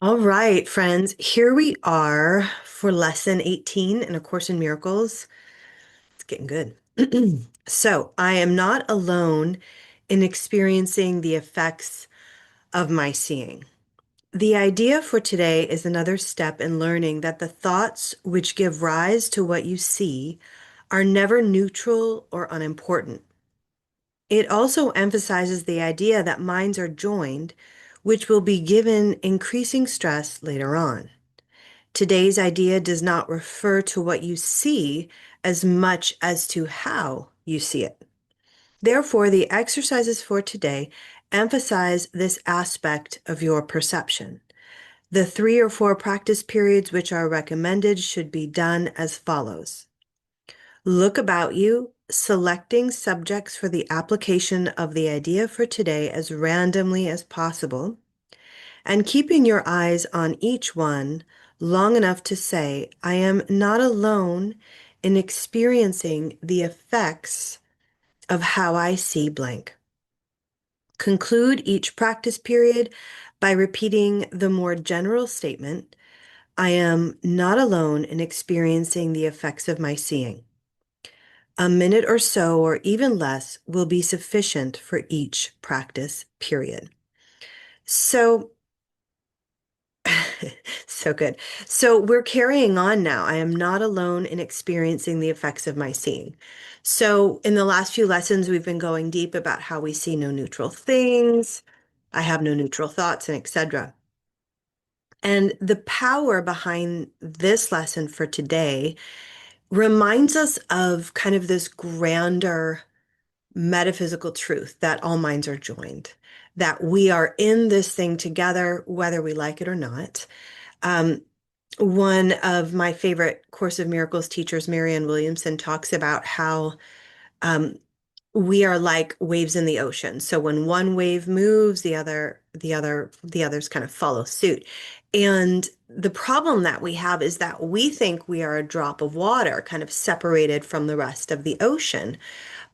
All right, friends, here we are for lesson 18 in A Course in Miracles. It's getting good. So, I am not alone in experiencing the effects of my seeing. The idea for today is another step in learning that the thoughts which give rise to what you see are never neutral or unimportant. It also emphasizes the idea that minds are joined, which will be given increasing stress later on. Today's idea does not refer to what you see as much as to how you see it. Therefore, the exercises for today emphasize this aspect of your perception. The 3 or 4 practice periods which are recommended should be done as follows. Look about you, selecting subjects for the application of the idea for today as randomly as possible, and keeping your eyes on each one long enough to say, I am not alone in experiencing the effects of how I see blank. Conclude each practice period by repeating the more general statement, I am not alone in experiencing the effects of my seeing. A minute or so, or even less, will be sufficient for each practice period. So, so good. So we're carrying on now. I am not alone in experiencing the effects of my seeing. So in the last few lessons, we've been going deep about how we see no neutral things. I have no neutral thoughts, and etc. And the power behind this lesson for today reminds us of kind of this grander metaphysical truth that all minds are joined, that we are in this thing together, whether we like it or not. Um, One of my favorite Course of Miracles teachers, Marianne Williamson, talks about how um, we are like waves in the ocean. So when one wave moves, the others kind of follow suit. And the problem that we have is that we think we are a drop of water, kind of separated from the rest of the ocean.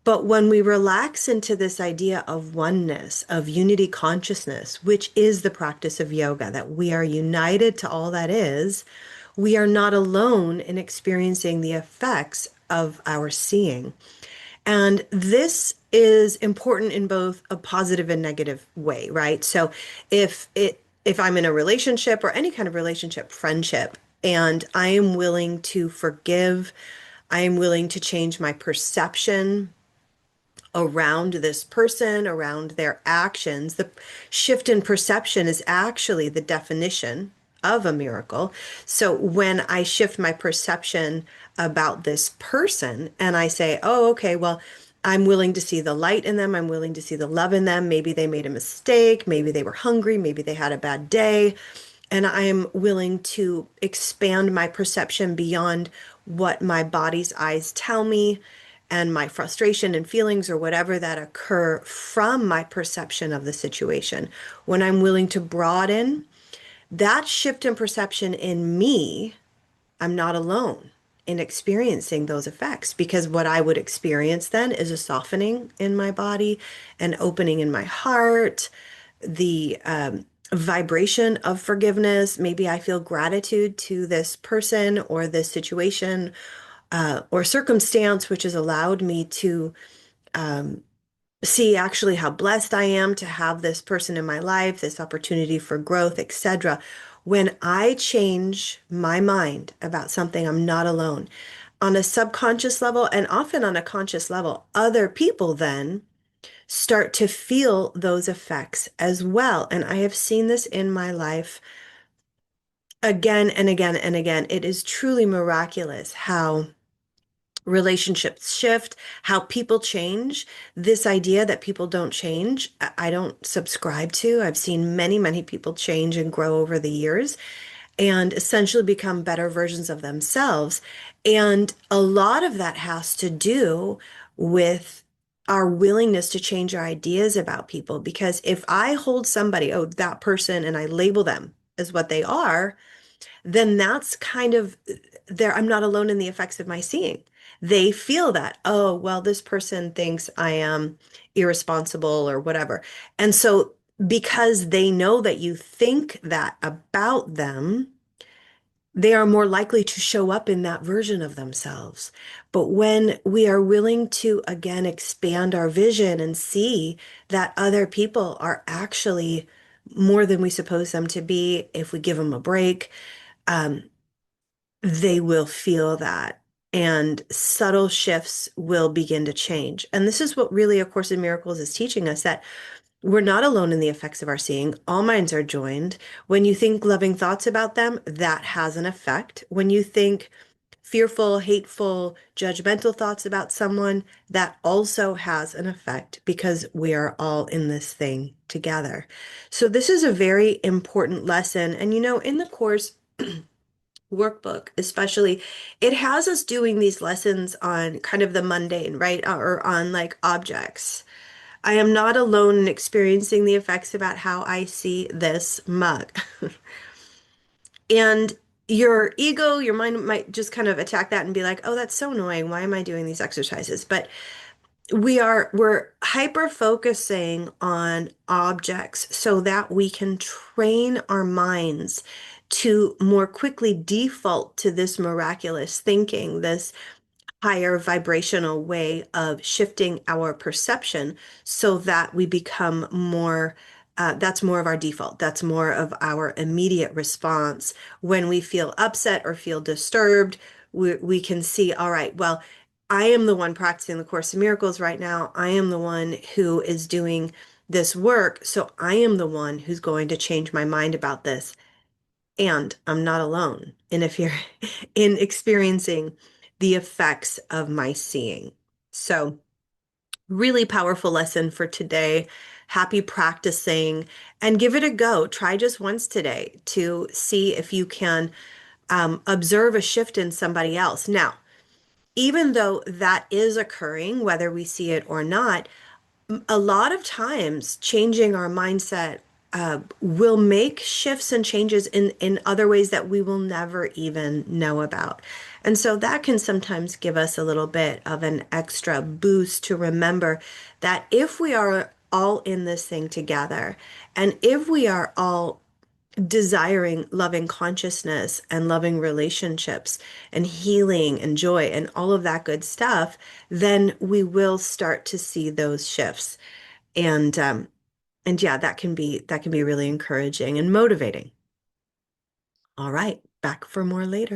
But when we relax into this idea of oneness, of unity consciousness, which is the practice of yoga, that we are united to all that is, we are not alone in experiencing the effects of our seeing. And this is important in both a positive and negative way, right? So if I'm in a relationship or any kind of relationship, friendship, and I am willing to forgive, I am willing to change my perception around this person, around their actions. The shift in perception is actually the definition of a miracle. So when I shift my perception about this person and I say, oh, okay, well, I'm willing to see the light in them. I'm willing to see the love in them. Maybe they made a mistake. Maybe they were hungry. Maybe they had a bad day. And I am willing to expand my perception beyond what my body's eyes tell me and my frustration and feelings or whatever that occur from my perception of the situation. When I'm willing to broaden that shift in perception in me, I'm not alone in experiencing those effects because what I would experience then is a softening in my body, an opening in my heart, the vibration of forgiveness. Maybe I feel gratitude to this person or this situation or circumstance, which has allowed me to see actually how blessed I am to have this person in my life, this opportunity for growth, etc. When I change my mind about something, I'm not alone. On a subconscious level and often on a conscious level, other people then start to feel those effects as well. And I have seen this in my life again and again and again. It is truly miraculous how relationships shift, how people change. This idea that people don't change, I don't subscribe to. I've seen many, many people change and grow over the years and essentially become better versions of themselves. And a lot of that has to do with our willingness to change our ideas about people. Because if I hold somebody, oh, that person, and I label them as what they are, then that's kind of there. I'm not alone in the effects of my seeing. They feel that, oh, well, this person thinks I am irresponsible or whatever. And so because they know that you think that about them, they are more likely to show up in that version of themselves. But when we are willing to again expand our vision and see that other people are actually more than we suppose them to be, if we give them a break, um, they will feel that. And subtle shifts will begin to change. And this is what really A Course in Miracles is teaching us, that we're not alone in the effects of our seeing. All minds are joined. When you think loving thoughts about them, that has an effect. When you think fearful, hateful, judgmental thoughts about someone, that also has an effect because we are all in this thing together. So this is a very important lesson. And in the Course workbook, especially, it has us doing these lessons on kind of the mundane, right? Or on like objects. I am not alone in experiencing the effects about how I see this mug. And your ego, your mind might just kind of attack that and be like, oh, that's so annoying. Why am I doing these exercises? But we're hyper focusing on objects so that we can train our minds to more quickly default to this miraculous thinking, this higher vibrational way of shifting our perception so that we become more, that's more of our default. That's more of our immediate response. When we feel upset or feel disturbed, we can see, all right, well, I am the one practicing the Course in Miracles right now. I am the one who is doing this work. So I am the one who's going to change my mind about this. And I'm not alone in if you're in experiencing the effects of my seeing. So, really powerful lesson for today. Happy practicing and give it a go. Try just once today to see if you can observe a shift in somebody else. Now, even though that is occurring, whether we see it or not, a lot of times changing our mindset will make shifts and changes in other ways that we will never even know about. And so that can sometimes give us a little bit of an extra boost to remember that if we are all in this thing together, and if we are all desiring loving consciousness and loving relationships and healing and joy and all of that good stuff, then we will start to see those shifts. And yeah, that can be really encouraging and motivating. All right, back for more later.